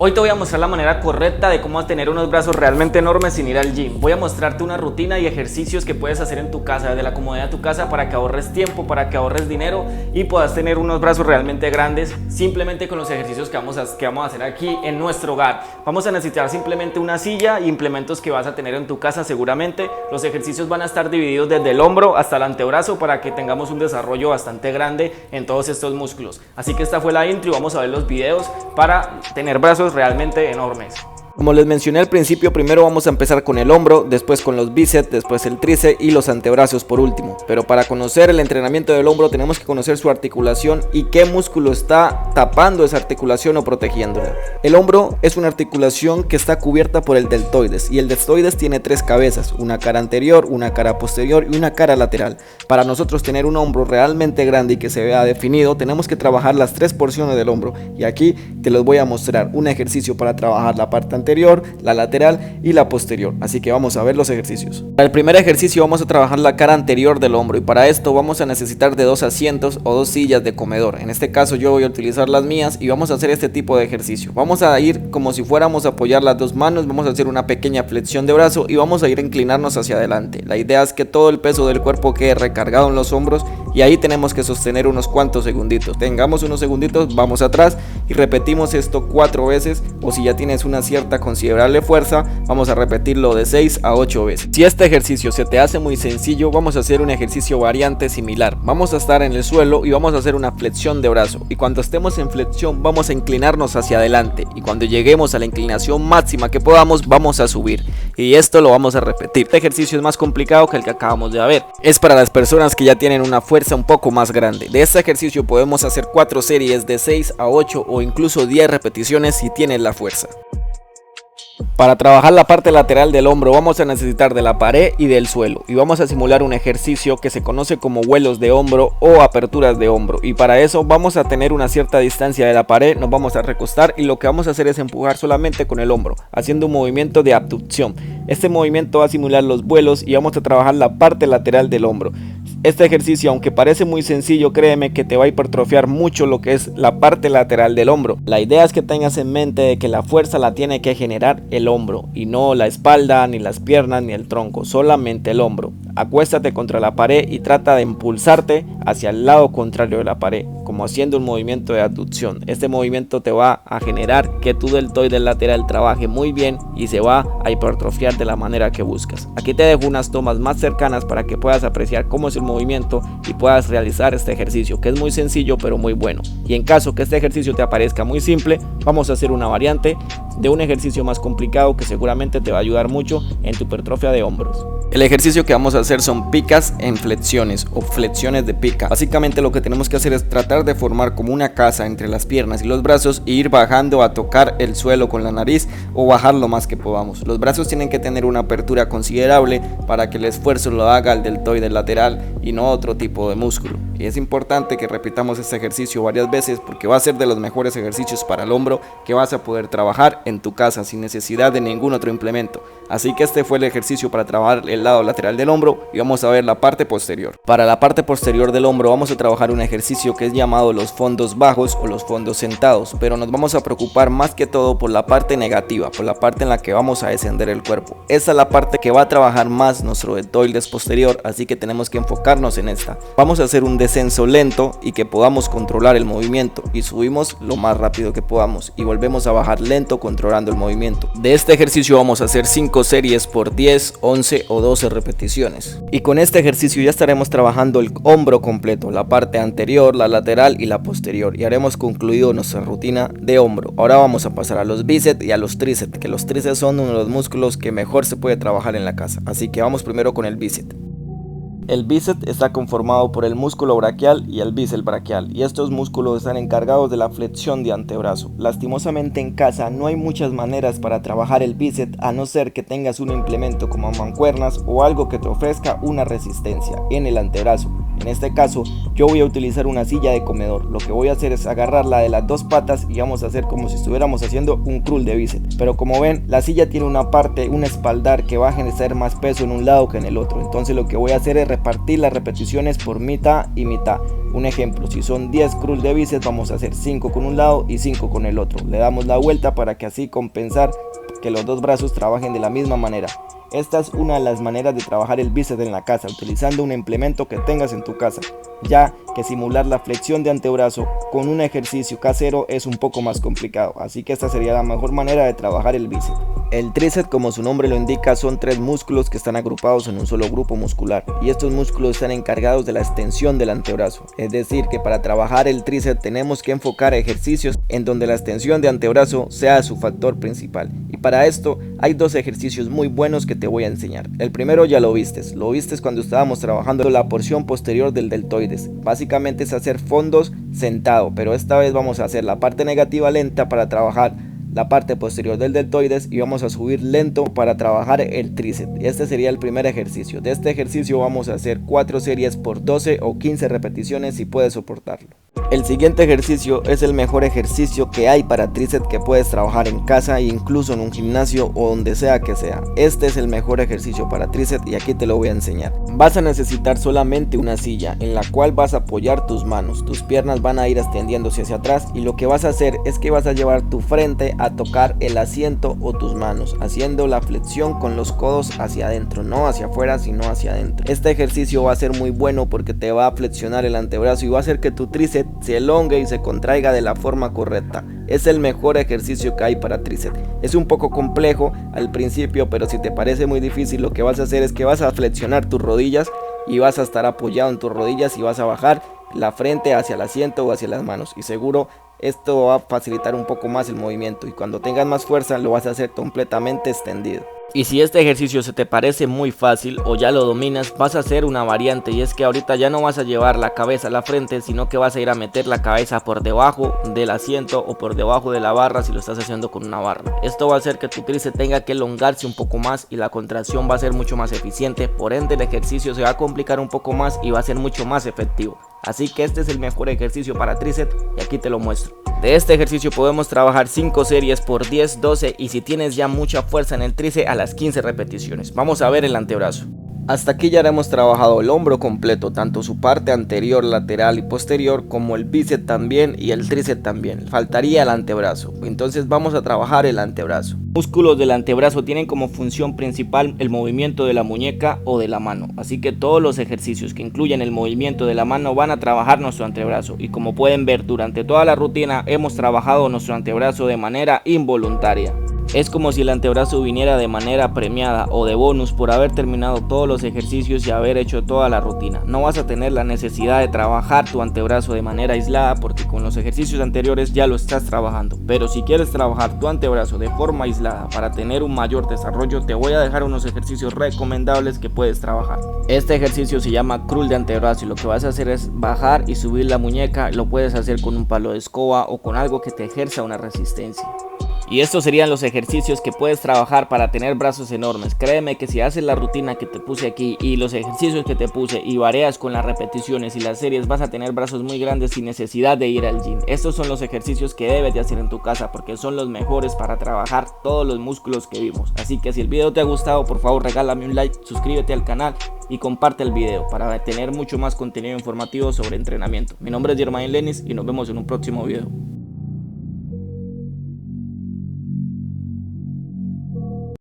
Hoy te voy a mostrar la manera correcta de cómo tener unos brazos realmente enormes sin ir al gym. Voy a mostrarte una rutina y ejercicios que puedes hacer en tu casa, desde la comodidad de tu casa, para que ahorres tiempo, para que ahorres dinero y puedas tener unos brazos realmente grandes simplemente con los ejercicios que vamos a hacer aquí en nuestro hogar. Vamos a necesitar simplemente una silla y implementos que vas a tener en tu casa seguramente. Los ejercicios van a estar divididos desde el hombro hasta el antebrazo para que tengamos un desarrollo bastante grande en todos estos músculos. Así que esta fue la intro y vamos a ver los videos para tener brazos realmente enormes. Como les mencioné al principio, primero vamos a empezar con el hombro, después con los bíceps, después el tríceps y los antebrazos por último. Pero para conocer el entrenamiento del hombro tenemos que conocer su articulación y qué músculo está tapando esa articulación o protegiéndola. El hombro es una articulación que está cubierta por el deltoides y el deltoides tiene tres cabezas, una cara anterior, una cara posterior y una cara lateral. Para nosotros tener un hombro realmente grande y que se vea definido, tenemos que trabajar las tres porciones del hombro y aquí te los voy a mostrar un ejercicio para trabajar la parte anterior, la lateral y la posterior, así que vamos a ver los ejercicios. Para el primer ejercicio vamos a trabajar la cara anterior del hombro y para esto vamos a necesitar de dos asientos o dos sillas de comedor. En este caso yo voy a utilizar las mías y vamos a hacer este tipo de ejercicio. Vamos a ir como si fuéramos a apoyar las dos manos, vamos a hacer una pequeña flexión de brazo y vamos a ir a inclinarnos hacia adelante. La idea es que todo el peso del cuerpo quede recargado en los hombros y ahí tenemos que sostener unos cuantos segunditos. Tengamos unos segunditos, vamos atrás y repetimos esto 4 veces, o si ya tienes una cierta considerable fuerza, vamos a repetirlo de 6 a 8 veces. Si este ejercicio se te hace muy sencillo, vamos a hacer un ejercicio variante similar. Vamos a estar en el suelo y vamos a hacer una flexión de brazo y cuando estemos en flexión vamos a inclinarnos hacia adelante y cuando lleguemos a la inclinación máxima que podamos vamos a subir y esto lo vamos a repetir. Este ejercicio es más complicado que el que acabamos de ver. Es para las personas que ya tienen una fuerza un poco más grande. De este ejercicio podemos hacer 4 series de 6 a 8 o incluso 10 repeticiones si tienes la fuerza. Para trabajar la parte lateral del hombro vamos a necesitar de la pared y del suelo y vamos a simular un ejercicio que se conoce como vuelos de hombro o aperturas de hombro y para eso vamos a tener una cierta distancia de la pared, nos vamos a recostar y lo que vamos a hacer es empujar solamente con el hombro haciendo un movimiento de abducción. Este movimiento va a simular los vuelos y vamos a trabajar la parte lateral del hombro. Este ejercicio, aunque parece muy sencillo, créeme que te va a hipertrofiar mucho lo que es la parte lateral del hombro. La idea es que tengas en mente de que la fuerza la tiene que generar el hombro y no la espalda, ni las piernas, ni el tronco, solamente el hombro. Acuéstate contra la pared y trata de impulsarte hacia el lado contrario de la pared, como haciendo un movimiento de abducción. Este movimiento te va a generar que tu deltoide lateral trabaje muy bien y se va a hipertrofiar de la manera que buscas. Aquí te dejo unas tomas más cercanas para que puedas apreciar cómo es el movimiento y puedas realizar este ejercicio, que es muy sencillo pero muy bueno. Y en caso que este ejercicio te aparezca muy simple, vamos a hacer una variante de un ejercicio más complicado que seguramente te va a ayudar mucho en tu hipertrofia de hombros. El ejercicio que vamos a hacer son picas en flexiones o flexiones de pica. Básicamente lo que tenemos que hacer es tratar de formar como una casa entre las piernas y los brazos e ir bajando a tocar el suelo con la nariz o bajar lo más que podamos. Los brazos tienen que tener una apertura considerable para que el esfuerzo lo haga el deltoide lateral y no otro tipo de músculo. Y es importante que repitamos este ejercicio varias veces porque va a ser de los mejores ejercicios para el hombro que vas a poder trabajar en tu casa sin necesidad de ningún otro implemento. Así que este fue el ejercicio para trabajar el lado lateral del hombro y vamos a ver la parte posterior. Para la parte posterior del hombro vamos a trabajar un ejercicio que es llamado los fondos bajos o los fondos sentados, pero nos vamos a preocupar más que todo por la parte negativa, por la parte en la que vamos a descender el cuerpo. Esa es la parte que va a trabajar más nuestro deltoides posterior, así que tenemos que enfocarnos en esta. Vamos a hacer un descenso lento y que podamos controlar el movimiento y subimos lo más rápido que podamos y volvemos a bajar lento controlando el movimiento. De este ejercicio vamos a hacer 5 series por 10, 11 o 12 repeticiones y con este ejercicio ya estaremos trabajando el hombro completo, la parte anterior, la lateral y la posterior y haremos concluido nuestra rutina de hombro. Ahora vamos a pasar a los bíceps y a los tríceps, que los tríceps son uno de los músculos que mejor se puede trabajar en la casa, así que vamos primero con el bíceps. El bíceps está conformado por el músculo braquial y el bíceps braquial y estos músculos están encargados de la flexión de antebrazo. Lastimosamente en casa no hay muchas maneras para trabajar el bíceps a no ser que tengas un implemento como mancuernas o algo que te ofrezca una resistencia en el antebrazo. En este caso yo voy a utilizar una silla de comedor. Lo que voy a hacer es agarrarla de las dos patas y vamos a hacer como si estuviéramos haciendo un curl de bíceps. Pero como ven, la silla tiene una parte, un espaldar que va a generar más peso en un lado que en el otro. Entonces lo que voy a hacer es repartir las repeticiones por mitad y mitad. Un ejemplo, si son 10 curl de bíceps, vamos a hacer 5 con un lado y 5 con el otro. Le damos la vuelta para que así compensar que los dos brazos trabajen de la misma manera. Esta es una de las maneras de trabajar el bíceps en la casa, utilizando un implemento que tengas en tu casa, ya que simular la flexión de antebrazo con un ejercicio casero es un poco más complicado, así que esta sería la mejor manera de trabajar el bíceps. El tríceps, como su nombre lo indica, son 3 músculos que están agrupados en un solo grupo muscular, y estos músculos están encargados de la extensión del antebrazo. Es decir, que para trabajar el tríceps tenemos que enfocar ejercicios en donde la extensión de antebrazo sea su factor principal, y para esto hay 2 ejercicios muy buenos que te voy a enseñar. El primero ya lo vistes cuando estábamos trabajando la porción posterior del deltoides. Básicamente es hacer fondos sentado, pero esta vez vamos a hacer la parte negativa lenta para trabajar la parte posterior del deltoides y vamos a subir lento para trabajar el tríceps. Este sería el primer ejercicio. De este ejercicio vamos a hacer 4 series por 12 o 15 repeticiones si puedes soportarlo. El siguiente ejercicio es el mejor ejercicio que hay para tríceps que puedes trabajar en casa e incluso en un gimnasio o donde sea que sea. Este es el mejor ejercicio para tríceps y aquí te lo voy a enseñar. Vas a necesitar solamente una silla en la cual vas a apoyar tus manos. Tus piernas van a ir extendiéndose hacia atrás y lo que vas a hacer es que vas a llevar tu frente a tocar el asiento o tus manos, haciendo la flexión con los codos hacia adentro, no hacia afuera sino hacia adentro. Este ejercicio va a ser muy bueno porque te va a flexionar el antebrazo y va a hacer que tu tríceps se elongue y se contraiga de la forma correcta. Es el mejor ejercicio que hay para tríceps. Es un poco complejo al principio, pero si te parece muy difícil, lo que vas a hacer es que vas a flexionar tus rodillas y vas a estar apoyado en tus rodillas y vas a bajar la frente hacia el asiento o hacia las manos, y seguro esto va a facilitar un poco más el movimiento, y cuando tengas más fuerza lo vas a hacer completamente extendido. Y si este ejercicio se te parece muy fácil o ya lo dominas, vas a hacer una variante, y es que ahorita ya no vas a llevar la cabeza a la frente, sino que vas a ir a meter la cabeza por debajo del asiento o por debajo de la barra si lo estás haciendo con una barra. Esto va a hacer que tu tríceps tenga que elongarse un poco más y la contracción va a ser mucho más eficiente, por ende el ejercicio se va a complicar un poco más y va a ser mucho más efectivo. Así que este es el mejor ejercicio para tríceps y aquí te lo muestro. De este ejercicio podemos trabajar 5 series por 10, 12 y si tienes ya mucha fuerza en el tríceps a las 15 repeticiones. Vamos a ver el antebrazo. Hasta aquí ya hemos trabajado el hombro completo, tanto su parte anterior, lateral y posterior, como el bíceps también y el tríceps también. Faltaría el antebrazo, entonces vamos a trabajar el antebrazo. Los músculos del antebrazo tienen como función principal el movimiento de la muñeca o de la mano, así que todos los ejercicios que incluyen el movimiento de la mano van a trabajar nuestro antebrazo, y como pueden ver durante toda la rutina hemos trabajado nuestro antebrazo de manera involuntaria. Es como si el antebrazo viniera de manera premiada o de bonus por haber terminado todos los ejercicios y haber hecho toda la rutina. No vas a tener la necesidad de trabajar tu antebrazo de manera aislada porque con los ejercicios anteriores ya lo estás trabajando. Pero si quieres trabajar tu antebrazo de forma aislada para tener un mayor desarrollo, te voy a dejar unos ejercicios recomendables que puedes trabajar. Este ejercicio se llama curl de antebrazo y lo que vas a hacer es bajar y subir la muñeca. Lo puedes hacer con un palo de escoba o con algo que te ejerza una resistencia. Y estos serían los ejercicios que puedes trabajar para tener brazos enormes. Créeme que si haces la rutina que te puse aquí y los ejercicios que te puse y varías con las repeticiones y las series, vas a tener brazos muy grandes sin necesidad de ir al gym. Estos son los ejercicios que debes de hacer en tu casa porque son los mejores para trabajar todos los músculos que vimos. Así que si el video te ha gustado, por favor regálame un like, suscríbete al canal y comparte el video para tener mucho más contenido informativo sobre entrenamiento. Mi nombre es Germain Lenis y nos vemos en un próximo video.